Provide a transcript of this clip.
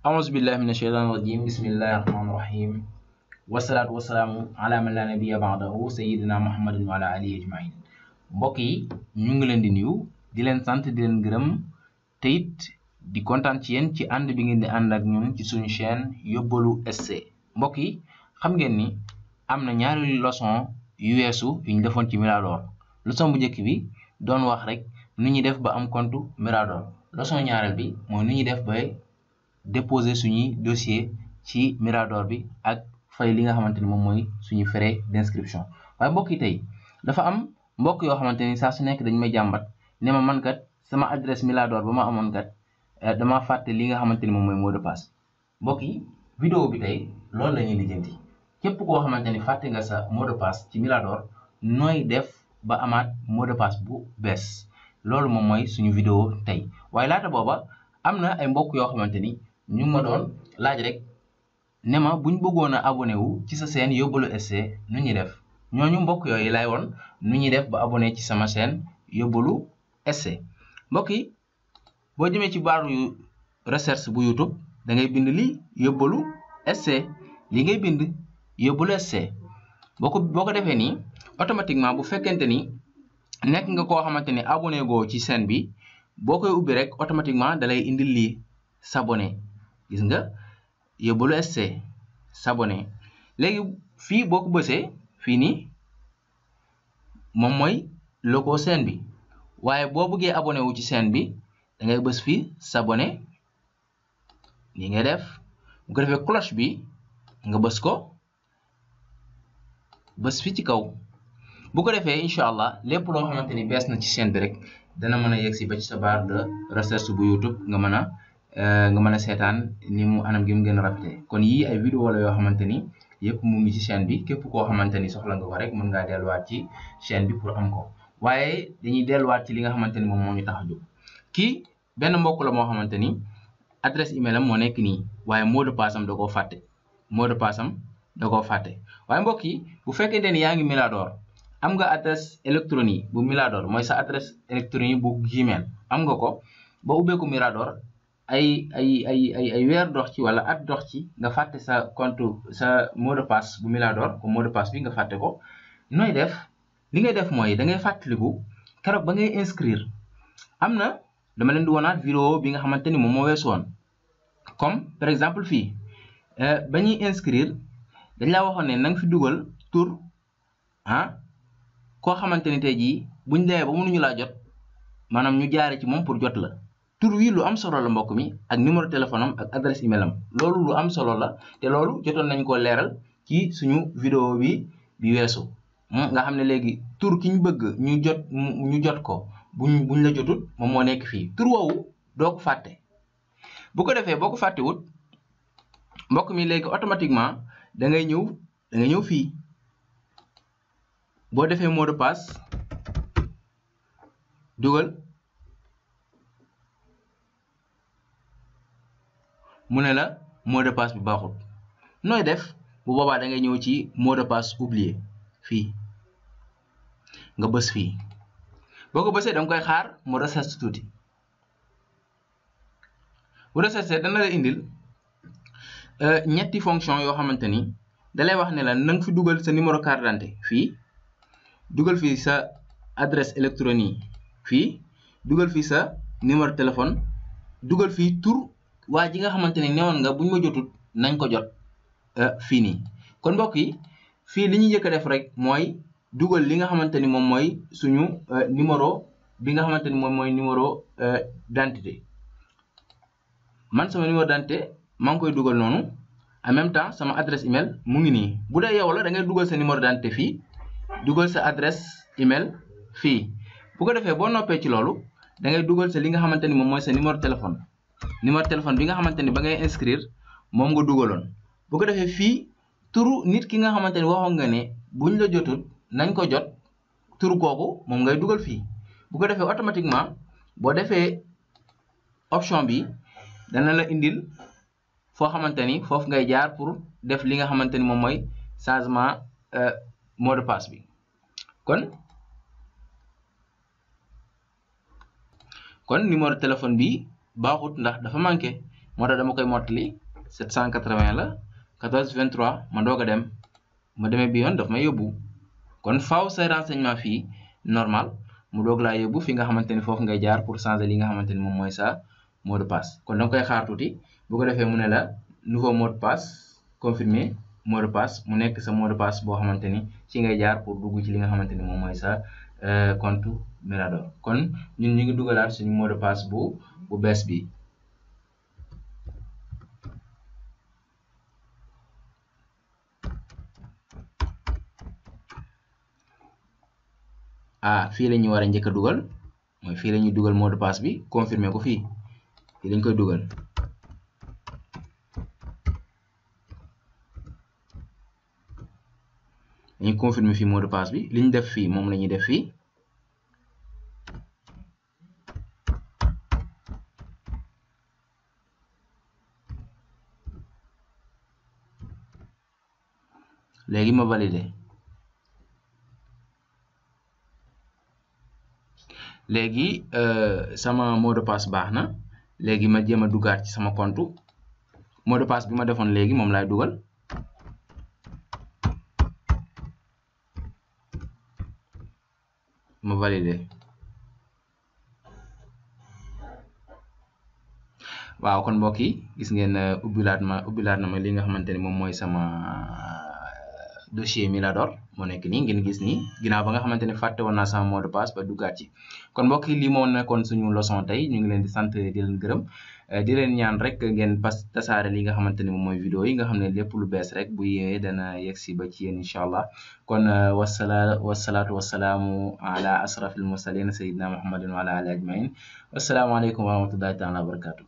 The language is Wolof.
أعوذ بالله من الشيطان الرجيم بسم الله الرحمن الرحيم والصلاة والسلام على من لا نبي بعده سيدنا محمد وعلى آله أجمعين. mbokk yi ñu ngi leen di nuyu di leen sant di leen gërëm te it di kontaan ci yéen ci ànd bi ngeen di ànd ak ñun ci suñu chaîne Yóbbalu SC. mbokk yi xam ngeen ni am na ñaari leçon yu weesu yu ñu defoon ci Mirador. leçon bu njëkk bi doon wax rek nu ñuy def ba am compte Mirador. leçon ñaareel bi mooy nu ñuy def ba déposer suñuy dossier ci Mirador bi ak fay li nga xamante ni moom mooy suñu frais d'inscription. waaye mbokk yi tey dafa am mbokk yoo xamante ni saa su nekk dañ may jàmbat ne ma man kat sama adresse Mirador ba ma amoon kat dama fàtte li nga xamante ni moom mooy mot de passe. mbokk yi vidéo bi tey loolu la ñuy lijjanti képp koo xamante ni fàtte nga sa mot de passe ci Mirador nooy def ba amaat mot de passe bu bees loolu moom mooy suñu vidéo tey. waaye laata booba am na ay mbokk yoo xamante ni ñu ma doon laaj rek ne ma buñ bëggoon a abonné wu ci sa chaîne Yóbbalu SC nu ñuy def ñooñu mbokk yooyu lay woon nu ñuy def ba abonné ci sama chaîne Yóbbalu SC. mbokk yi boo jëmee ci baaru recherche bu YouTube da ngay bind li Yóbbalu SC li ngay bind Yóbbalu SC boo ko defee nii automatiquement bu fekkente ni nekk nga koo xamante ni abonné goo ci chaîne bi boo koy ubbi rek automatiquement dalay indil lii s'abonner. gis nga Yóbbalu SC s'abonner léegi fii boo ko bësee fii nii moom mooy logo chaîne bi waaye boo bëggee abonné wu ci chaîne bi da ngay bës fii s'abonner nii ngay def bu ko defee cloche bi nga bës ko bës fii ci kaw bu ko defee incha allah lépp loo xamante ni bees na ci chaîne bi rek dana mën a yegsi ba ci sa barre de recherche bu YouTube nga mën a seetaan ni mu anam gi mu gën a rafetee. kon yii ay vidéo la yoo xamante ni yëpp mu ngi ci chaîne bi képp koo xamante ni soxla nga ko rek mën ngaa delluwaat ci chaîne bi pour am ko waaye dañuy delluwaat ci li nga xamante ni moom moo ñu tax a jóg. kii benn mbokk la moo xamante ni adresse email am moo nekk nii waaye mot de passe am da koo fàtte waaye mbokk yi bu fekkente ni yaa ngi Mirador am nga adresse électronique bu Mirador mooy sa adresse électronique bu Gmail am nga ko ba ubbeeku Mirador ay weer dox ci wala at dox ci nga fàtte sa compte sa mot de passe bu Mirador ko mot de passe bi nga fàtte ko nooy def li ngay def mooy da ngay fàttaliku keroog ba ngay inscrire am na dama leen di wonaat vidéo bi nga xamante ni moom moo weesu woon comme par exemple fii ba ñuy inscrire dañ laa waxoon ne na nga fi dugal tur koo xamante ni tey jii buñ demee ba mënuñu laa jot maanaam ñu jaare ci moom pour jot la tur wi lu am solo la mbokk mi ak numéro téléphone am ak adresse email am loolu lu am solo la te loolu jotoon nañ koo leeral ci suñu vidéo bi weesu nga xam ne léegi tur ki ñu bëgg ñu jot ko buñ la jotut moom moo nekk fii tur woowu doo ko fàtte bu ko defee boo ko fàttewut mbokk mi léegi automatiquement da ngay ñëw fii boo defee mot de passe dugal mu ne la mot de passe bi baaxul nooy def bu boobaa da ngay ñëw ci mot de passe oublié fii nga bës fii boo ko bësee da nga koy xaar mu recherche tuuti bu recherche dana la indil ñetti fonction yoo xamante ni da lay wax ne la na nga fi dugal sa numéro carte d'identité fii dugal fii sa adresse électronique fii dugal fii sa numéro téléphone dugal fii tur waa ji nga xamante ni newoon nga buñ ma jotut nañ ko jot fii nii. kon mbokk yi fii li ñuy njëkk a def rek mooy dugal li nga xamante ni moom mooy suñu numéro bi nga xamante ni moom mooy numéro d'identité man sama numéro d'identité maa ngi koy dugal noonu en même temps sama adresse email mu ngi nii bu dee yow la da ngay dugal sa numéro d'identité fii dugal sa adresse email fii bu ko defee boo noppee ci loolu da ngay dugal sa li nga xamante ni moom mooy sa numéro téléphone bi nga xamante ni ba ngay inscrire moom nga dugaloon bu ko defee fii turu nit ki nga xamante ni waxoon nga ne buñ la jotut nañ ko jot turu kooku moom ngay dugal fii bu ko defee automatiquement boo defee option bi dana la indil foo xamante ni foofu ngay jaar pour def li nga xamante ni moom mooy changement mot de passe bi kon numéro téléphone bi baaxut ndax dafa manqué moo tax dama koy mottali 780 la 14 23 ma doog a dem ma demee bi yoon daf may yóbbu kon faaw say renseignement fii normal mu doog laa yóbbu fi nga xamante ni foofu ngay jaar pour changer li nga xamante ni moom mooy sa mot de passe kon da nga koy xaar tuuti bu ko defee mu ne la nouveau mot de passe confirmer mot de passe mu nekk sa mot de passe boo xamante ni ci ngay jaar pour dugg ci li nga xamante ni moom mooy sa compte Mirador kon ñun ñu ngi dugalaat suñu mot de passe bu bees bi fii la ñu war a njëkk a dugal mooy fii la ñuy dugal mot de passe bi confirmer ko fii lañ koy dugal dañuy confirmer fii mot de passe bi li ñu def fii moom la ñuy def fii léegi ma valider léegi sama mot de passe baax na léegi ma jéem a duggaat ci sama compte mot de passe bi ma defoon léegi moom laay dugal ma valider waaw kon mbokk yi gis ngeen ubbilaat na ma li nga xamante ni moom mooy sama dossier Mirador moo nekk nii ngeen gis nii ginnaaw ba nga xamante ne fàtte woon naa sama mot de passe ba duggaat ci kon mbokk yi lii moo nekkoon suñu leçon tey ñu ngi leen di sant di leen gërëm di leen ñaan rek ngeen tasaare li nga xamante ni moom mooy vidéo yi nga xam ne lépp lu bees rek bu yéwee dana yegsi ba ci yéen incha allah kon wasalaatu wasalaamu ala asrafil mursalin sayidina muhammadin wa ala alihi ajmain wasalaamaaleykum wa rahmatullahi taala wa barakatuh